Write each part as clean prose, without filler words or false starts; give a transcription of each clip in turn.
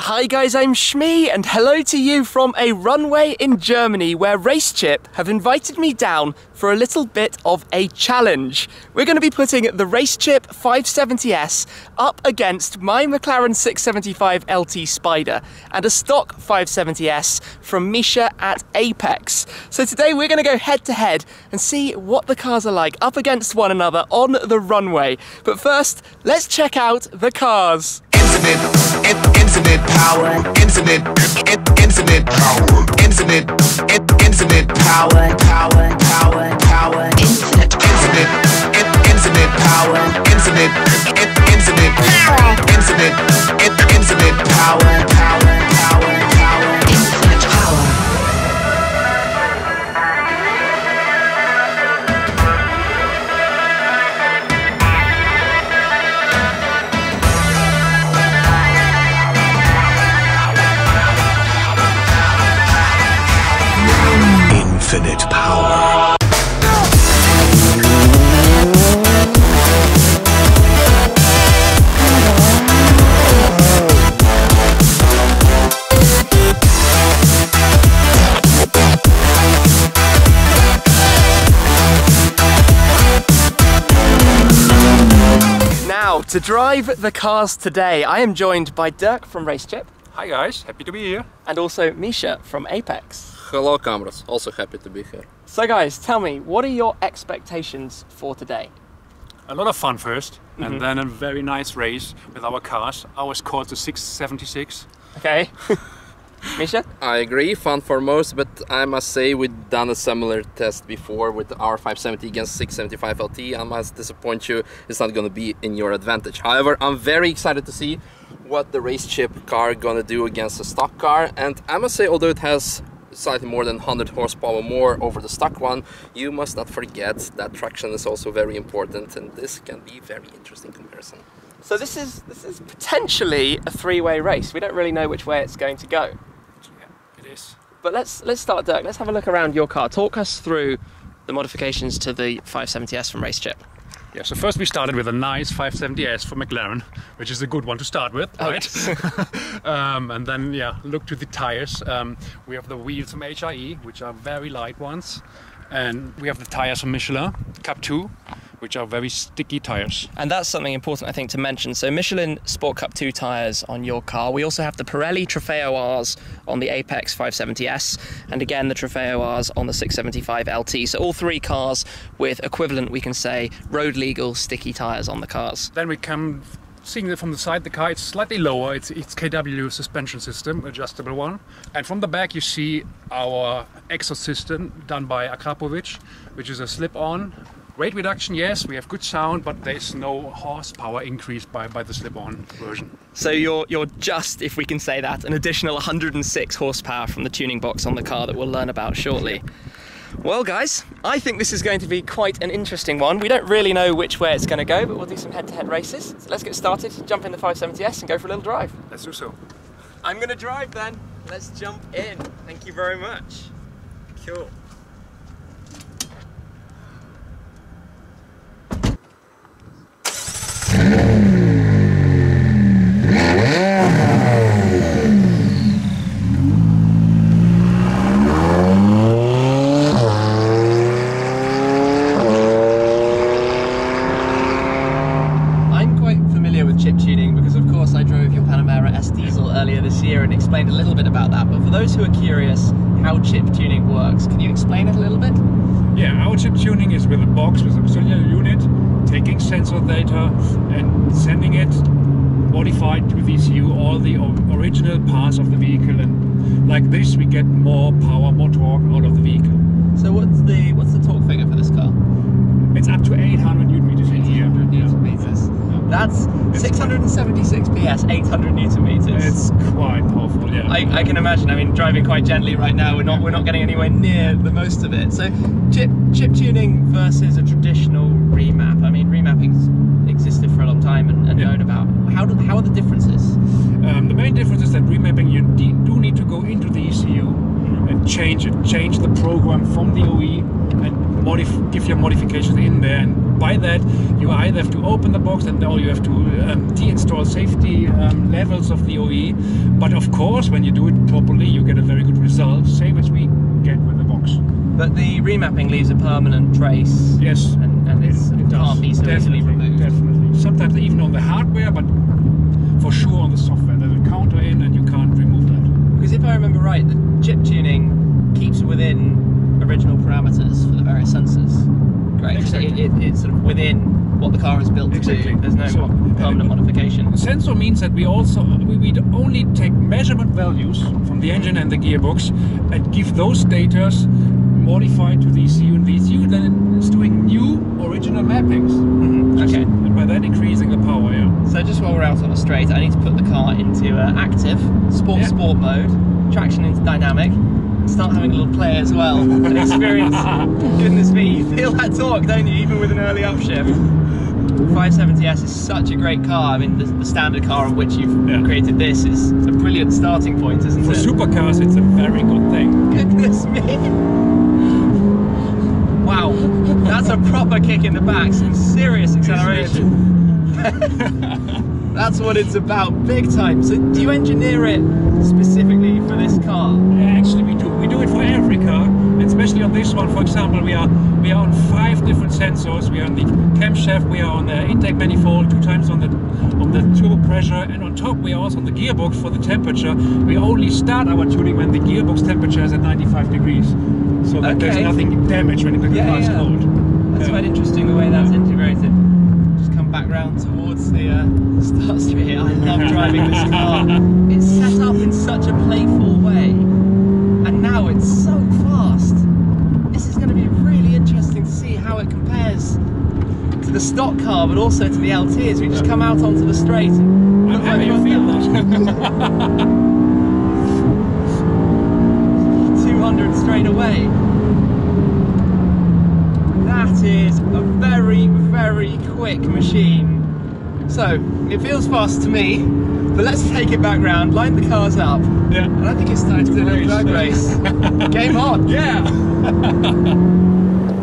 Hi guys, I'm Shmee and hello to you from a runway in Germany where RaceChip have invited me down for a little bit of a challenge. We're going to be putting the RaceChip 570S up against my McLaren 675LT Spider and a stock 570S from Misha at Apex. So today we're going to go head to head and see what the cars are like up against one another on the runway. But first, let's check out the cars. Infinite power, infinite power, infinite power, infinite power, infinite power, infinite power, infinite power, infinite power. Infinite power. Now, to drive the cars today, I am joined by Dirk from RaceChip. Hi guys, happy to be here. And also Misha from Apex. Hello cameras, also happy to be here. So guys, tell me, what are your expectations for today? A lot of fun first, and then a very nice race with our cars. Ours called the 676. Okay. Misha? I agree, fun for most, but I must say we've done a similar test before with our 570 against 675LT. I must disappoint you, it's not going to be in your advantage. However, I'm very excited to see what the RaceChip car gonna do against a stock car, and I must say, although it has slightly more than 100 horsepower more over the stock one, you must not forget that traction is also very important, and this can be a very interesting comparison. So this is potentially a three-way race. We don't really know which way it's going to go. Yeah, it is. But let's start, Dirk. Let's have a look around your car. Talk us through the modifications to the 570S from RaceChip. Yeah, so first we started with a nice 570S for McLaren, which is a good one to start with, right? And then, yeah, look to the tires. We have the wheels from HRE, which are very light ones. And we have the tires from Michelin Cup 2, which are very sticky tires. And that's something important, I think, to mention. So Michelin Sport Cup 2 tires on your car. We also have the Pirelli Trofeo Rs on the Apex 570S, and again the Trofeo Rs on the 675LT. So all three cars with equivalent, we can say, road legal sticky tires on the cars. Then we come seeing it from the side, the car, it's slightly lower. It's KW suspension system, adjustable one. And from the back you see our exhaust system done by Akrapovic, which is a slip-on. Weight reduction, yes, we have good sound, but there's no horsepower increase by the slip-on version. So you're just, if we can say that, an additional 106 horsepower from the tuning box on the car that we'll learn about shortly. Well guys, I think this is going to be quite an interesting one. We don't really know which way it's going to go, but we'll do some head-to-head races. So let's get started, jump in the 570S and go for a little drive. Let's do so. I'm going to drive then. Let's jump in. Thank you very much. Cool. And explained a little bit about that, but for those who are curious how chip tuning works, can you explain it a little bit? Yeah, our chip tuning is with a box with a cellular unit, taking sensor data and sending it modified to the ECU, all the original parts of the vehicle, and like this we get more power, more torque out of the vehicle. So what's the torque figure for this car? It's up to 800 Newton meters in here. 800 Newton meters. That's 676 PS, 800 Newton meters. It's quite powerful, yeah. I can imagine. I mean, driving quite gently right now, we're not getting anywhere near the most of it. So, chip tuning versus a traditional remap. I mean, remapping's existed for a long time and known about. How are the differences? The main difference is that remapping, you do need to go into the ECU and change the program from the OE and give your modifications in there and by that, you either have to open the box or you have to deinstall safety levels of the OE. But of course, when you do it properly, you get a very good result, same as we get with the box. But the remapping leaves a permanent trace. Yes, and it can't be so easily removed. Definitely. Sometimes even on the hardware, but for sure on the software. There's a counter in and you can't remove that. Because if I remember right, the chip tuning keeps within original parameters for the various sensors. Great. Exactly. It's sort of within what the car is built to do. There's no permanent modification. Sensor means that we only take measurement values from the engine and the gearbox and give those data modified to the ECU, and the ECU then is doing new original mappings. Okay. And by that increasing the power, yeah. So just while we're out on the straight, I need to put the car into active, sport mode, traction into dynamic, and start having a little play as well, and experience. Goodness me, you feel that torque, don't you, even with an early upshift. 570S is such a great car. I mean, the standard car on which you've created this is a brilliant starting point, isn't For it? supercars, it's a very good thing. Goodness me! Wow, that's a proper kick in the back, some serious acceleration. That's what it's about, big time. So do you engineer it specifically for this car? Yeah, actually we do. We do it for every car, and especially on this one, for example, we are on 5 different sensors. We are on the camshaft, we are on the intake manifold, 2 times on the turbo pressure, and on top we are also on the gearbox for the temperature. We only start our tuning when the gearbox temperature is at 95 degrees. So that there's nothing damaged when the car is cold. That's quite interesting the way that's integrated. Just come back round towards the start straight here. I love driving this car. It's set up in such a playful way, and now it's so fast. This is going to be really interesting to see how it compares to the stock car, but also to the LT as we just come out onto the straight. And I'm happy you feel that. 200 straight away. That is a very, very quick machine. So, it feels fast to me, but let's take it back round, line the cars up, and I think it's time to do a drag race. Game on! Yeah!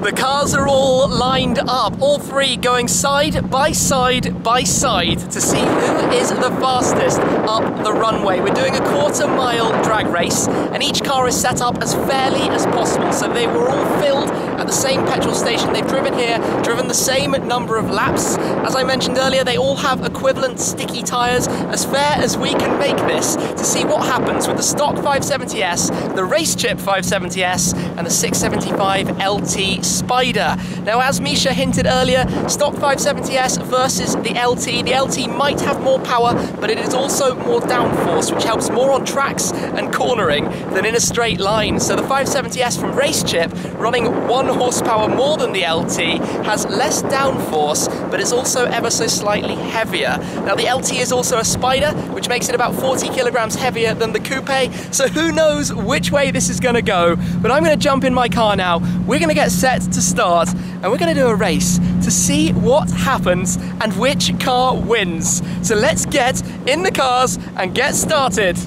The cars are all lined up, all 3 going side by side by side to see who is the fastest up the runway. We're doing a 1/4 mile drag race, and each car is set up as fairly as possible. So they were all filled at the same petrol station. They've driven here, driven the same number of laps. As I mentioned earlier, they all have equivalent sticky tyres, as fair as we can make this, to see what happens with the stock 570S, the RaceChip 570S, and the 675LT Spider. Now, as Misha hinted earlier, stock 570S versus the LT. The LT might have more power, but it is also more downforce, which helps more on tracks and cornering than in a straight line. So the 570S from RaceChip, running 1 horsepower more than the LT, has less downforce, but it's also ever so slightly heavier. Now, the LT is also a Spider, which makes it about 40 kilograms heavier than the Coupe, so who knows which way this is going to go. But I'm going to jump in my car now. We're going to get set to start, and we're going to do a race to see what happens and which car wins. So let's get in the cars and get started.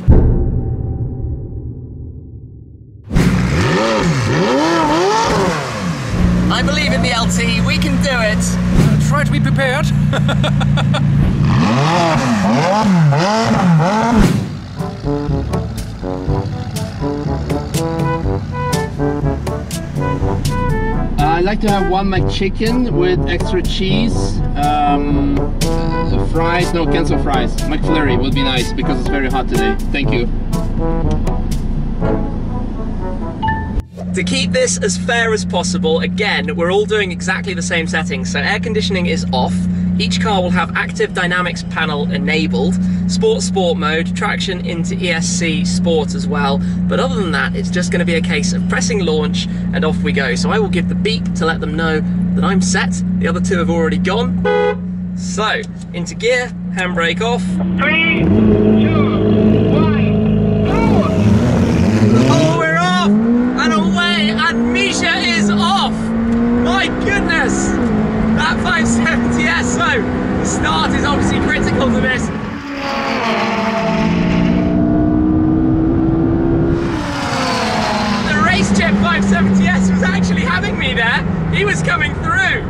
I believe in the LT, we can do it. Try to be prepared. I like to have 1 McChicken with extra cheese, fries, no, cancel fries. McFlurry would be nice because it's very hot today. Thank you. To keep this as fair as possible, again, we're all doing exactly the same settings. So air conditioning is off. Each car will have active dynamics panel enabled, sport mode, traction into ESC Sport as well. But other than that, it's just going to be a case of pressing launch and off we go. So I will give the beep to let them know that I'm set. The other 2 have already gone. So, into gear, handbrake off. 3, 2, 1, go! Oh, we're off! And away, and Misha is off! My goodness! That 570S, so the start is obviously critical to this. The RaceChip 570S was actually having me there. He was coming through.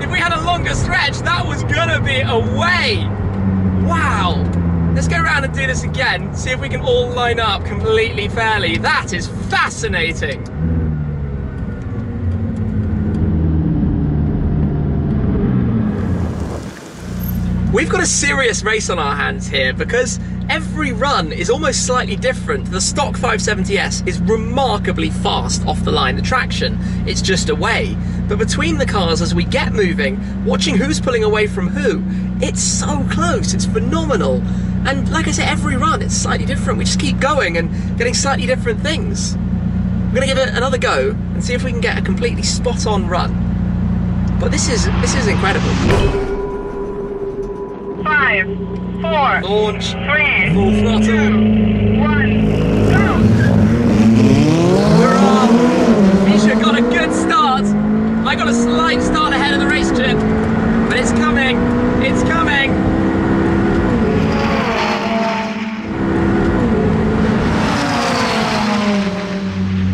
if we had a longer stretch, that was gonna be a way. Wow. Let's go around and do this again, see if we can all line up completely fairly. That is fascinating. We've got a serious race on our hands here because every run is almost slightly different. The stock 570S is remarkably fast off the line. The traction, it's just away. But between the cars, as we get moving, watching who's pulling away from who, it's so close, it's phenomenal. And like I said, every run, it's slightly different. We just keep going and getting slightly different things. We're gonna give it another go and see if we can get a completely spot on run. But this is incredible. 5, 4, Launch, 3, full throttle. 2, 1, go! We're on. Misha got a good start. I got a slight start ahead of the RaceChip, but it's coming. It's coming.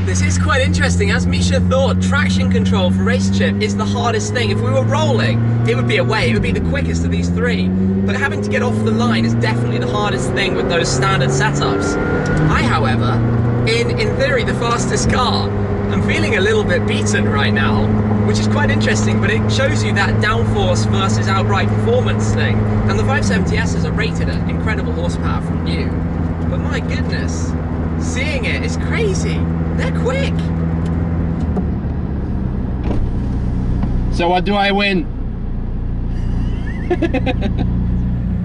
This is quite interesting. As Misha thought, traction control for RaceChip is the hardest thing. If we were rolling, it would be away. It would be the quickest of these three. But having to get off the line is definitely the hardest thing with those standard setups. I, however, in theory, the fastest car, I'm feeling a little bit beaten right now, which is quite interesting, but it shows you that downforce versus outright performance thing. And the 570Ss are rated at incredible horsepower from new. But my goodness, seeing it is crazy. They're quick. So what do I win?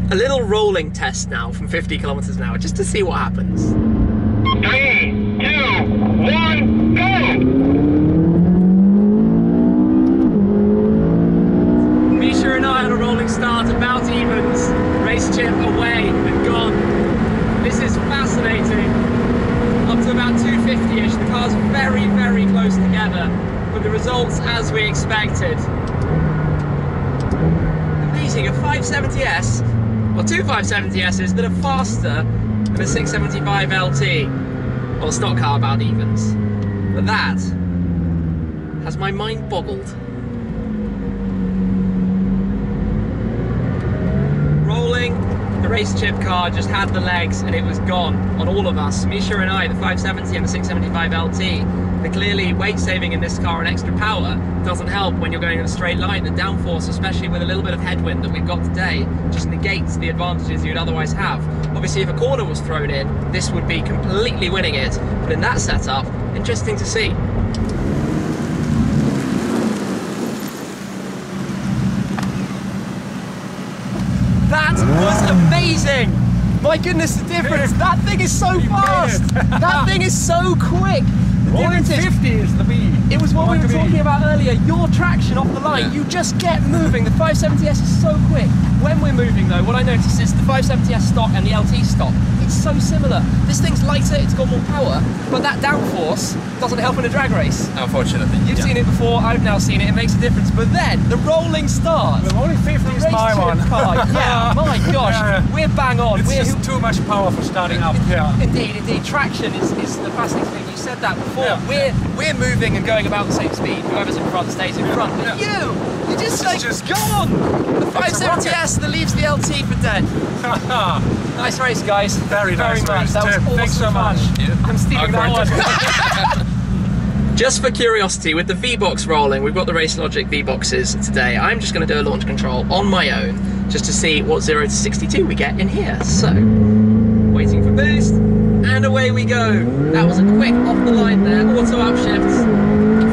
A little rolling test now from 50 kilometers an hour, just to see what happens. 3, 2, 1, go! Misha and I on a rolling start, about evens. RaceChip away and gone. This is fascinating. Up to about 250-ish. The cars very, very close together, but the results as we expected. Amazing, a 570S, or two 570Ss that are faster than a 675LT. Well, stock car about evens. But that has my mind boggled. Rolling, the RaceChip car just had the legs and it was gone on all of us. Misha and I, the 570 and the 675LT. And clearly weight saving in this car and extra power doesn't help when you're going in a straight line. The downforce, especially with a little bit of headwind that we've got today, just negates the advantages you'd otherwise have. Obviously, if a corner was thrown in, this would be completely winning it. But in that setup, interesting to see. That was amazing! My goodness, the difference! That thing is so fast! That thing is so quick! The difference is, 50 is the B. it was what we were talking about earlier. Your traction off the line, you just get moving. The 570S is so quick. When we're moving though, what I noticed is the 570S stock and the LT stock, it's so similar. This thing's lighter, it's got more power, but that downforce doesn't help in a drag race. Unfortunately. You've seen it before, I've now seen it, it makes a difference. But then, the rolling start. The rolling 50 is my one. Car, yeah, my gosh, we're bang on. It's We're just too much power for starting up. Yeah. Indeed, indeed. Traction is the fascinating thing. You said that before. We're moving and going about the same speed. Whoever's in front stays in front. But you're just like gone. The 570S that leaves the LT for dead. Nice race, guys. Very nice much. race. That was awesome. Thanks so much. I'm stealing that one. Just for curiosity, with the V-Box rolling, we've got the Race Logic V-Boxes today. I'm just going to do a launch control on my own, just to see what 0 to 62 we get in here. So, waiting for boost, and away we go. That was a quick off the line there, auto upshifts.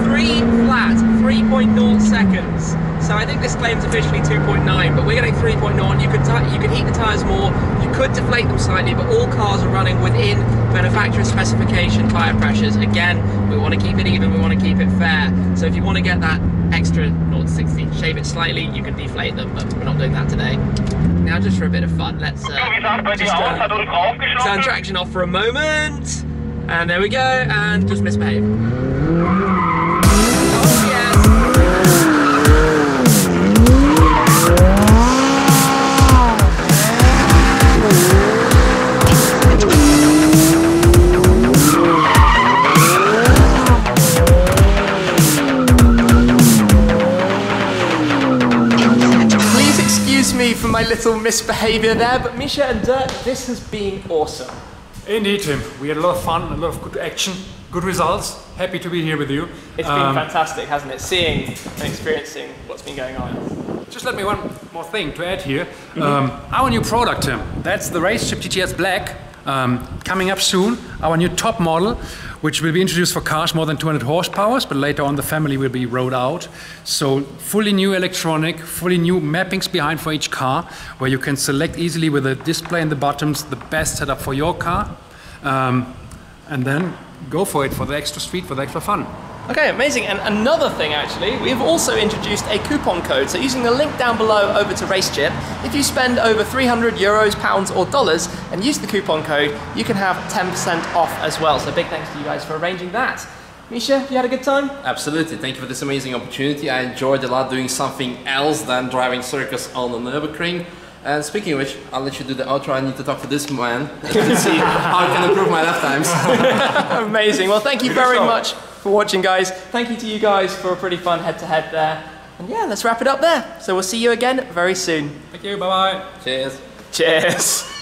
3 flat, 3.0 seconds. So I think this claim's officially 2.9, but we're getting 3.0. You could heat the tyres more, you could deflate them slightly, but all cars are running within manufacturer specification tyre pressures. Again, we want to keep it even, we want to keep it fair. So if you want to get that extra 0 to 60, shave it slightly, you can deflate them, but we're not doing that today. Now just for a bit of fun, let's turn traction off for a moment. And there we go, and just misbehave. Oh yes! little misbehaviour there, but Misha and Dirk, this has been awesome. Indeed, Tim. We had a lot of fun, a lot of good action, good results. Happy to be here with you. It's been fantastic, hasn't it? Seeing and experiencing what's been going on. Just let me one more thing to add here. Our new product, Tim, that's the RaceChip GTS Black, coming up soon. Our new top model, which will be introduced for cars more than 200 horsepower, but later on the family will be rolled out. So fully new electronic, fully new mappings behind for each car, where you can select easily with a display in the bottoms the best setup for your car, and then go for it for the extra speed, for the extra fun. Okay, amazing. And another thing actually, we've also introduced a coupon code. So using the link down below over to RaceChip, if you spend over 300 euros, pounds or dollars and use the coupon code, you can have 10% off as well. So big thanks to you guys for arranging that. Misha, you had a good time? Absolutely, thank you for this amazing opportunity. I enjoyed a lot doing something else than driving circus on the Nürburgring. And speaking of which, I'll let you do the outro. I need to talk to this man to see how I can improve my lap times. Amazing. Well, thank you very much for watching, guys. Thank you to you guys for a pretty fun head-to-head there. And yeah, let's wrap it up there. So we'll see you again very soon. Thank you, bye-bye. Cheers. Cheers.